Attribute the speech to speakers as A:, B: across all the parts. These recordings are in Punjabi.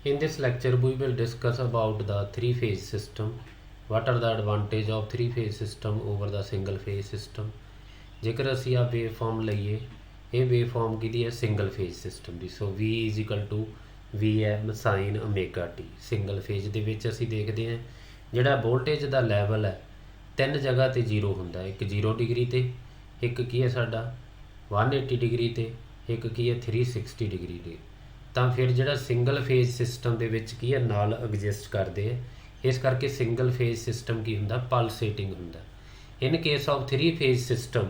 A: In this lecture, we will discuss about the three-phase system. What are the advantage of three-phase system over the single-phase system? ਜੇਕਰ ਅਸੀਂ ਆ ਵੇਵ ਫਾਰਮ ਲਈਏ, ਇਹ ਵੇਵ ਫਾਰਮ ਕਿਹਦੀ ਹੈ? ਸਿੰਗਲ ਫੇਜ਼ ਸਿਸਟਮ ਦੀ। So V is equal to VM sine omega t. Single phase ਦੇ ਵਿੱਚ ਅਸੀਂ ਦੇਖਦੇ ਹਾਂ ਜਿਹੜਾ ਵੋਲਟੇਜ ਦਾ ਲੈਵਲ ਹੈ ਤਿੰਨ ਜਗ੍ਹਾ ਤੇ ਜ਼ੀਰੋ ਹੁੰਦਾ। ਇੱਕ 0 ਡਿਗਰੀ ਤੇ, ਇੱਕ ਕੀ ਹੈ ਸਾਡਾ 180 ਡਿਗਰੀ ਤੇ, ਇੱਕ ਕੀ ਹੈ 360 ਡਿਗਰੀ ਤੇ। ਤਾਂ ਫਿਰ ਜਿਹੜਾ ਸਿੰਗਲ ਫੇਜ਼ ਸਿਸਟਮ ਦੇ ਵਿੱਚ ਕੀ ਹੈ ਨਾਲ ਐਗਜ਼ਿਸਟ ਕਰਦੇ ਆ, ਇਸ ਕਰਕੇ ਸਿੰਗਲ ਫੇਜ਼ ਸਿਸਟਮ ਕੀ ਹੁੰਦਾ? ਪਲਸੇਟਿੰਗ ਹੁੰਦਾ। In case of three phase system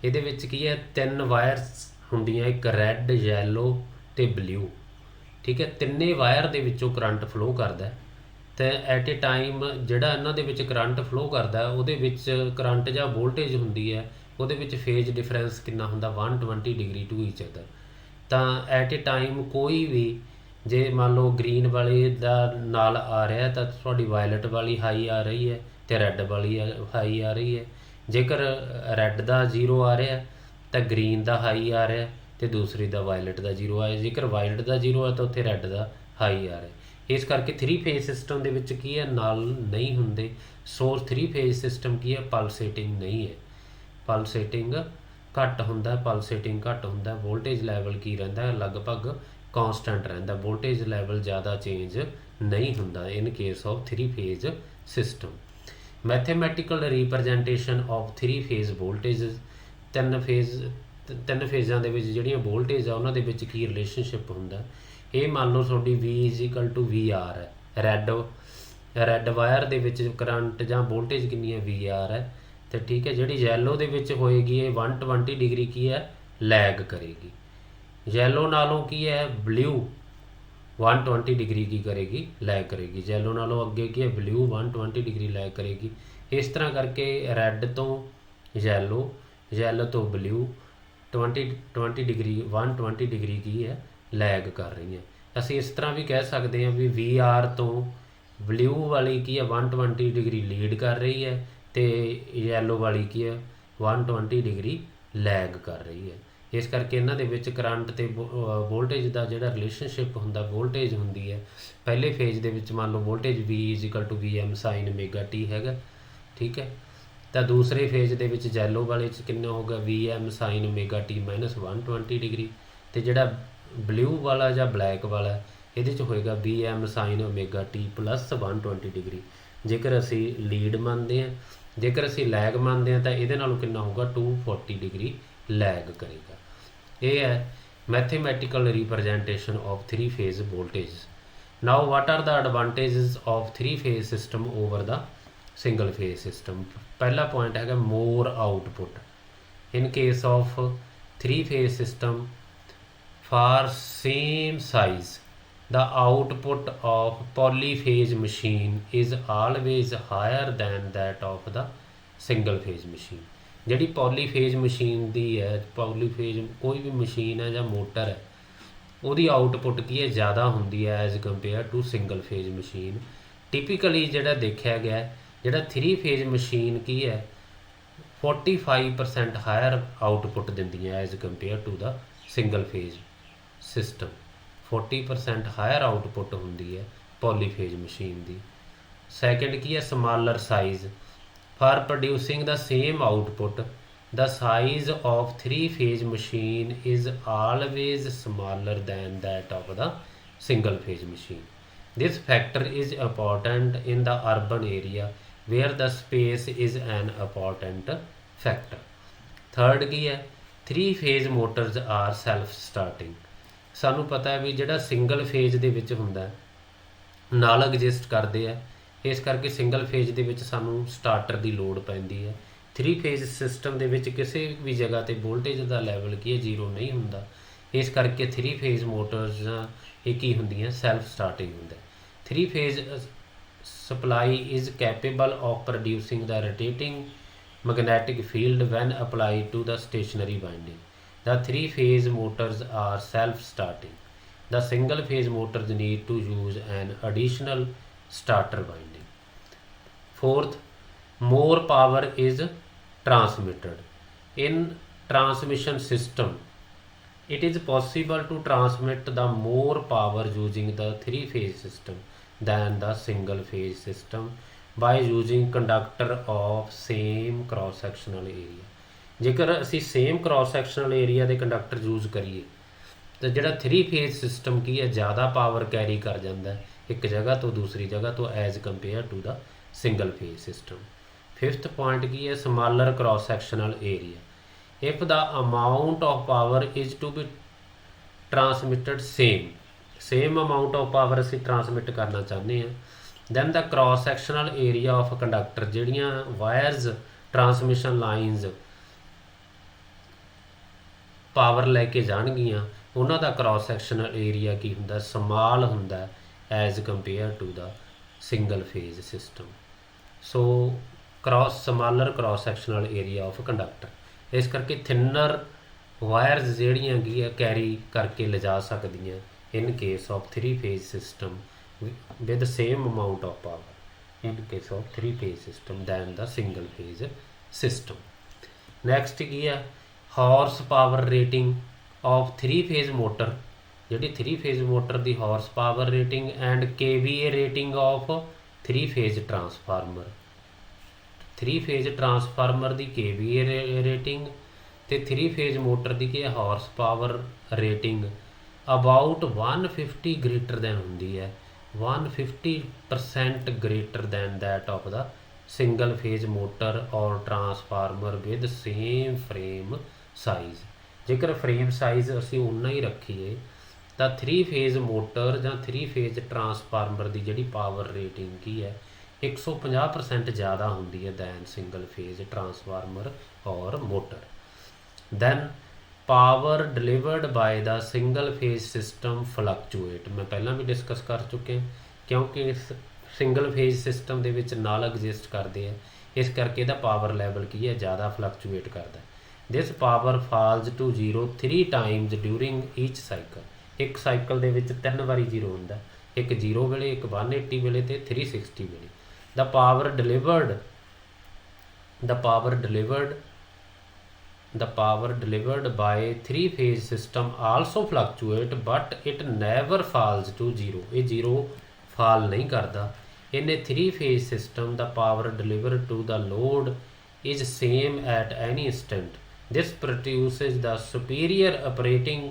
A: ਇਹਦੇ ਵਿੱਚ ਕੀ ਹੈ ਤਿੰਨ ਵਾਇਰਸ ਹੁੰਦੀਆਂ, ਇੱਕ ਰੈੱਡ, ਯੈਲੋ ਅਤੇ ਬਲਿਊ। ਠੀਕ ਹੈ, ਤਿੰਨੇ ਵਾਇਰ ਦੇ ਵਿੱਚੋਂ ਕਰੰਟ ਫਲੋ ਕਰਦਾ ਅਤੇ ਐਟ ਏ ਟਾਈਮ ਜਿਹੜਾ ਇਹਨਾਂ ਦੇ ਵਿੱਚ ਕਰੰਟ ਫਲੋ ਕਰਦਾ ਉਹਦੇ ਵਿੱਚ ਕਰੰਟ ਜਾਂ ਵੋਲਟੇਜ ਹੁੰਦੀ ਹੈ ਉਹਦੇ ਵਿੱਚ ਫੇਜ਼ ਡਿਫਰੈਂਸ ਕਿੰਨਾ ਹੁੰਦਾ? 120 ਡਿਗਰੀ ਟੂ ਈਚ ਅਦਰ। ਤਾਂ ਐਟ ਏ ਟਾਈਮ ਕੋਈ ਵੀ ਜੇ ਮੰਨ ਲਓ ਗਰੀਨ ਵਾਲੇ ਦਾ ਨਾਲ ਆ ਰਿਹਾ ਤਾਂ ਤੁਹਾਡੀ ਵਾਇਲਟ ਵਾਲੀ ਹਾਈ ਆ ਰਹੀ ਹੈ ਅਤੇ ਰੈੱਡ ਵਾਲੀ ਹਾਈ ਆ ਰਹੀ ਹੈ। ਜੇਕਰ ਰੈੱਡ ਦਾ 0 ਆ ਰਿਹਾ ਤਾਂ ਗਰੀਨ ਦਾ ਹਾਈ ਆ ਰਿਹਾ ਅਤੇ ਦੂਸਰੀ ਦਾ ਵਾਇਲਟ ਦਾ 0 ਆ ਰਿਹਾ। ਜੇਕਰ ਵਾਇਲਟ ਦਾ 0 ਆ ਤਾਂ ਉੱਥੇ ਰੈੱਡ ਦਾ ਹਾਈ ਆ ਰਿਹਾ। ਇਸ ਕਰਕੇ ਥਰੀ ਫੇਜ਼ ਸਿਸਟਮ ਦੇ ਵਿੱਚ ਕੀ ਹੈ ਨਾਲ ਨਹੀਂ ਹੁੰਦੇ। ਸੋ ਥਰੀ ਫੇਜ਼ ਸਿਸਟਮ ਕੀ ਹੈ? ਪਲਸੇਟਿੰਗ ਨਹੀਂ ਹੈ, ਪਲਸੇਟਿੰਗ ਘੱਟ ਹੁੰਦਾ, ਪਲਸੇਟਿੰਗ ਘੱਟ ਹੁੰਦਾ। ਵੋਲਟੇਜ ਲੈਵਲ ਕੀ ਰਹਿੰਦਾ? ਲਗਭਗ ਕਾਂਸਟੈਂਟ ਰਹਿੰਦਾ। ਵੋਲਟੇਜ ਲੈਵਲ ਜ਼ਿਆਦਾ ਚੇਂਜ ਨਹੀਂ ਹੁੰਦਾ in case of three phase system. Mathematical representation of three phase voltages. ਤਿੰਨ ਫੇਜ਼ਾਂ ਦੇ ਵਿੱਚ ਜਿਹੜੀਆਂ ਵੋਲਟੇਜ ਆ ਉਹਨਾਂ ਦੇ ਵਿੱਚ ਕੀ ਰਿਲੇਸ਼ਨਸ਼ਿਪ ਹੁੰਦਾ? ਇਹ ਮੰਨ ਲਓ ਤੁਹਾਡੀ V is equal to VR ਹੈ। ਰੈੱਡ ਵਾਇਰ ਦੇ ਵਿੱਚ ਕਰੰਟ ਜਾਂ ਵੋਲਟੇਜ ਕਿੰਨੀ ਹੈ? VR ਹੈ। ਅਤੇ ਠੀਕ ਹੈ, ਜਿਹੜੀ ਯੈਲੋ ਦੇ ਵਿੱਚ ਹੋਏਗੀ ਇਹ 120 ਡਿਗਰੀ ਕੀ ਹੈ? ਲੈਗ ਕਰੇਗੀ। ਯੈਲੋ ਨਾਲੋਂ ਕੀ ਹੈ? ਬਲਿਊ 120 ਡਿਗਰੀ ਕੀ ਕਰੇਗੀ? ਲੈਗ ਕਰੇਗੀ। ਯੈਲੋ ਨਾਲੋਂ ਅੱਗੇ ਕੀ ਹੈ? ਬਲਿਊ 120 ਡਿਗਰੀ ਲੈਗ ਕਰੇਗੀ। ਇਸ ਤਰ੍ਹਾਂ ਕਰਕੇ ਰੈੱਡ ਤੋਂ ਯੈਲੋ, ਯੈਲੋ ਤੋਂ ਬਲਿਊ 20 ਡਿਗਰੀ 120 ਡਿਗਰੀ ਕੀ ਹੈ? ਲੈਗ ਕਰ ਰਹੀਆਂ। ਅਸੀਂ ਇਸ ਤਰ੍ਹਾਂ ਵੀ ਕਹਿ ਸਕਦੇ ਹਾਂ ਵੀ VR ਤੋਂ ਬਲਿਊ ਵਾਲੀ ਕੀ ਹੈ 120 ਡਿਗਰੀ ਲੀਡ ਕਰ ਰਹੀ ਹੈ ਅਤੇ ਯੈਲੋ ਵਾਲੀ ਕੀ ਹੈ 120 ਡਿਗਰੀ ਲੈਗ ਕਰ ਰਹੀ ਹੈ। ਇਸ ਕਰਕੇ ਇਹਨਾਂ ਦੇ ਵਿੱਚ ਕਰੰਟ ਅਤੇ ਵੋਲਟੇਜ ਦਾ ਜਿਹੜਾ ਰਿਲੇਸ਼ਨਸ਼ਿਪ ਹੁੰਦਾ, ਵੋਲਟੇਜ ਹੁੰਦੀ ਹੈ ਪਹਿਲੇ ਫੇਜ਼ ਦੇ ਵਿੱਚ ਮੰਨ ਲਓ voltage V is equal to VM sine omega t ਹੈਗਾ। ਠੀਕ ਹੈ, ਤਾਂ ਦੂਸਰੇ ਫੇਜ਼ ਦੇ ਵਿੱਚ ਯੈਲੋ ਵਾਲੇ 'ਚ ਕਿੰਨਾ ਹੋਊਗਾ? VM sine omega T minus 120 degree. ਅਤੇ ਜਿਹੜਾ ਬਲਿਊ ਵਾਲਾ ਜਾਂ ਬਲੈਕ ਵਾਲਾ ਇਹਦੇ 'ਚ ਹੋਏਗਾ VM sine omega T plus 120 degree. ਜੇਕਰ ਅਸੀਂ ਲੀਡ ਮੰਨਦੇ ਹਾਂ, ਜੇਕਰ ਅਸੀਂ ਲੈਗ ਮੰਨਦੇ ਹਾਂ ਤਾਂ ਇਹਦੇ ਨਾਲੋਂ ਕਿੰਨਾ ਹੋਊਗਾ? 240 ਡਿਗਰੀ ਲੈਗ ਕਰੇਗਾ। ਇਹ ਹੈ mathematical representation of three phase voltage. Now what are the advantages of three phase system over the single phase system? ਪਹਿਲਾ ਪੁਆਇੰਟ ਹੈਗਾ more output. In case of three phase system for same size the output of polyphase machine is always higher than that of the single phase machine। ਜਿਹੜੀ ਪੋਲੀਫੇਜ਼ ਮਸ਼ੀਨ ਦੀ ਹੈ, ਪੋਲੀਫੇਜ਼ ਕੋਈ ਵੀ ਮਸ਼ੀਨ ਹੈ ਜਾਂ ਮੋਟਰ ਹੈ ਉਹਦੀ ਆਊਟਪੁੱਟ ਕੀ ਹੈ? ਜ਼ਿਆਦਾ ਹੁੰਦੀ ਹੈ as compare to single phase machine. Typically ਜਿਹੜਾ ਦੇਖਿਆ ਗਿਆ ਜਿਹੜਾ ਥਰੀ ਫੇਜ਼ ਮਸ਼ੀਨ ਕੀ ਹੈ 45% ਹਾਇਰ ਆਊਟਪੁੱਟ ਦਿੰਦੀਆਂ as compare to the single phase system. 40% higher output ਹੁੰਦੀ ਹੈ ਪੋਲੀਫੇਜ਼ ਮਸ਼ੀਨ ਦੀ। ਸੈਕਿੰਡ ਕੀ ਹੈ? Smaller size. For producing the same output the size of three phase machine is always smaller than that of the single phase machine। This factor is important in the urban area where the space is an important factor। Third ਕੀ ਹੈ? three phase motors are self starting। ਸਾਨੂੰ ਪਤਾ ਹੈ ਵੀ ਜਿਹੜਾ ਸਿੰਗਲ ਫੇਜ਼ ਦੇ ਵਿੱਚ ਹੁੰਦਾ ਨਾਲ ਐਗਜ਼ਿਸਟ ਕਰਦੇ ਆ, ਇਸ ਕਰਕੇ ਸਿੰਗਲ ਫੇਜ਼ ਦੇ ਵਿੱਚ ਸਾਨੂੰ ਸਟਾਰਟਰ ਦੀ ਲੋੜ ਪੈਂਦੀ ਹੈ। ਥਰੀ ਫੇਜ਼ ਸਿਸਟਮ ਦੇ ਵਿੱਚ ਕਿਸੇ ਵੀ ਜਗ੍ਹਾ 'ਤੇ ਵੋਲਟੇਜ ਦਾ ਲੈਵਲ ਕੀ ਹੈ 0 ਨਹੀਂ ਹੁੰਦਾ। ਇਸ ਕਰਕੇ ਥਰੀ ਫੇਜ਼ ਮੋਟਰਸ ਇਹ ਕੀ ਹੁੰਦੀਆਂ? ਸੈਲਫ ਸਟਾਰਟਿੰਗ ਹੁੰਦਾ। Three phase supply is capable of producing the rotating magnetic field when applied to the stationary winding। The three phase motors are self-starting। The single phase motors need to use an additional starter winding। Fourth, more power is transmitted in transmission system। It is possible to transmit the more power using the three phase system than the single phase system by using conductor of same cross sectional area। ਜੇਕਰ ਅਸੀਂ ਸੇਮ ਕ੍ਰਾਸ ਸੈਕਸ਼ਨਲ ਏਰੀਆ ਦੇ ਕੰਡਕਟਰ ਯੂਜ਼ ਕਰੀਏ ਤਾਂ ਜਿਹੜਾ 3 ਫੇਜ਼ ਸਿਸਟਮ ਕੀ ਹੈ ਜ਼ਿਆਦਾ ਪਾਵਰ ਕੈਰੀ ਕਰ ਜਾਂਦਾ ਹੈ ਇੱਕ ਜਗ੍ਹਾ ਤੋਂ ਦੂਸਰੀ ਜਗ੍ਹਾ ਤੋਂ as compare to the single phase system. Fifth point ਕੀ ਹੈ, smaller cross sectional area. if the amount of power is to be transmitted same amount of power ਅਸੀਂ transmit ਕਰਨਾ ਚਾਹੁੰਦੇ ਹਾਂ, then the cross sectional area of conductor ਜਿਹੜੀਆਂ wires transmission lines ਪਾਵਰ ਲੈ ਕੇ ਜਾਣਗੀਆਂ ਉਹਨਾਂ ਦਾ ਕ੍ਰਾਸ ਸੈਕਸ਼ਨਲ ਏਰੀਆ ਕੀ ਹੁੰਦਾ, ਸਮਾਲ ਹੁੰਦਾ as compare to the single phase system. So smaller cross sectional area of conductor, ਇਸ ਕਰਕੇ ਥਿਨਰ ਵਾਇਰਸ ਜਿਹੜੀਆਂ ਕੀ ਕੈਰੀ ਕਰਕੇ ਲਿਜਾ ਸਕਦੀਆਂ in case of 3 phase system with same amount of power in case of 3 phase system than the single phase system. Next ਕੀ ਆ, horsepower rating of 3 phase motor. ਜਿਹੜੀ 3 ਫੇਜ਼ ਮੋਟਰ ਦੀ horsepower rating and KVA rating of 3 phase transformer. 3 phase transformer ਦੀ KVA ਰੇਟਿੰਗ ਤੇ 3 ਫੇਜ਼ ਮੋਟਰ ਦੀ ਕੀ horsepower rating about 150 greater then ਹੁੰਦੀ ਹੈ, 150% greater than that of the single phase motor or transformer with same frame size. ਜੇਕਰ ਫਰੇਮ ਸਾਈਜ਼ ਅਸੀਂ ਉਨਾ ਹੀ ਰੱਖੀਏ ਤਾਂ 3 ਫੇਜ਼ ਮੋਟਰ ਜਾਂ 3 ਫੇਜ਼ ਟਰਾਂਸਫਾਰਮਰ ਦੀ ਜਿਹੜੀ ਪਾਵਰ ਰੇਟਿੰਗ ਕੀ ਹੈ 150% ਜ਼ਿਆਦਾ ਹੁੰਦੀ ਹੈ than single phase transformer or motor. Then power delivered by the single phase system fluctuate. ਮੈਂ ਪਹਿਲਾਂ ਵੀ ਡਿਸਕਸ ਕਰ ਚੁੱਕੇ ਕਿਉਂਕਿ ਸਿੰਗਲ ਫੇਜ਼ ਸਿਸਟਮ ਦੇ ਵਿੱਚ ਨਲ ਐਗਜ਼ਿਸਟ ਕਰਦੇ ਆ, ਇਸ ਕਰਕੇ ਇਹਦਾ ਪਾਵਰ ਲੈਵਲ ਕੀ ਹੈ ਜ਼ਿਆਦਾ ਫਲਕਚੂਏਟ ਕਰਦਾ। This power falls to 0 3 times during each cycle. ਇੱਕ ਸਾਈਕਲ ਦੇ ਵਿੱਚ 3 ਵਾਰੀ 0 ਹੁੰਦਾ, ਇੱਕ 0 ਵੇਲੇ, ਇੱਕ 180 ਵੇਲੇ ਤੇ 360 ਵੇਲੇ। The power delivered by 3 phase system also fluctuate but it never falls to 0। ਇਹ 0 fall ਨਹੀਂ ਕਰਦਾ। In a 3 phase system the power delivered to the load is same at any instant। This produces the superior operating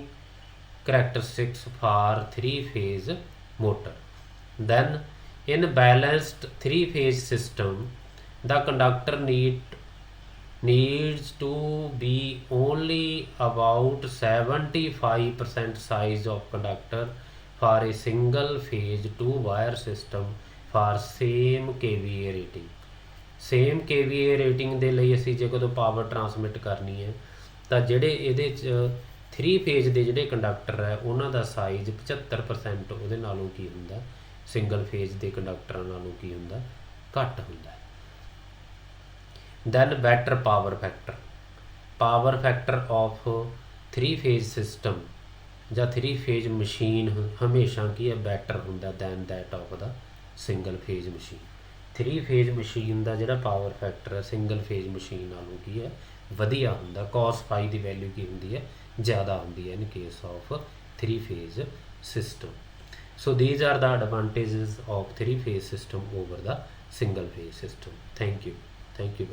A: characteristics for 3 phase motor। Then in balanced 3 phase system the conductor needs to be only about 75% size of conductor for a single phase 2 wire system for same KVA rating। Same KVA rating ਦੇ ਲਈ ਅਸੀਂ ਜੇ ਕਦੋਂ ਪਾਵਰ ਟਰਾਂਸਮਿਟ ਕਰਨੀ ਹੈ ਤਾਂ ਜਿਹੜੇ ਇਹਦੇ 'ਚ 3 ਫੇਜ਼ ਦੇ ਜਿਹੜੇ ਕੰਡਕਟਰ ਹੈ ਉਹਨਾਂ ਦਾ ਸਾਈਜ਼ 75% ਉਹਦੇ ਨਾਲੋਂ ਕੀ ਹੁੰਦਾ ਸਿੰਗਲ ਫੇਜ਼ ਦੇ ਕੰਡਕਟਰਾਂ ਨਾਲੋਂ ਕੀ ਹੁੰਦਾ ਘੱਟ ਹੁੰਦਾ। Then better power factor of 3 phase system ਜਾਂ 3 ਫੇਜ਼ ਮਸ਼ੀਨ ਹਮੇਸ਼ਾ ਕੀ ਹੈ ਬੈਟਰ ਹੁੰਦਾ than that of the single phase machine. 3 phase machine ਦਾ ਜਿਹੜਾ ਪਾਵਰ ਫੈਕਟਰ ਹੈ ਸਿੰਗਲ ਫੇਜ਼ ਮਸ਼ੀਨ ਨਾਲੋਂ ਕੀ ਹੈ ਵਧੀਆ ਹੁੰਦਾ। cos phi ਦੀ ਵੈਲਿਊ ਕੀ ਹੁੰਦੀ ਹੈ ਜ਼ਿਆਦਾ ਹੁੰਦੀ ਹੈ in case of 3 phase system. So these are the advantages of 3 phase system over the single phase system. Thank you.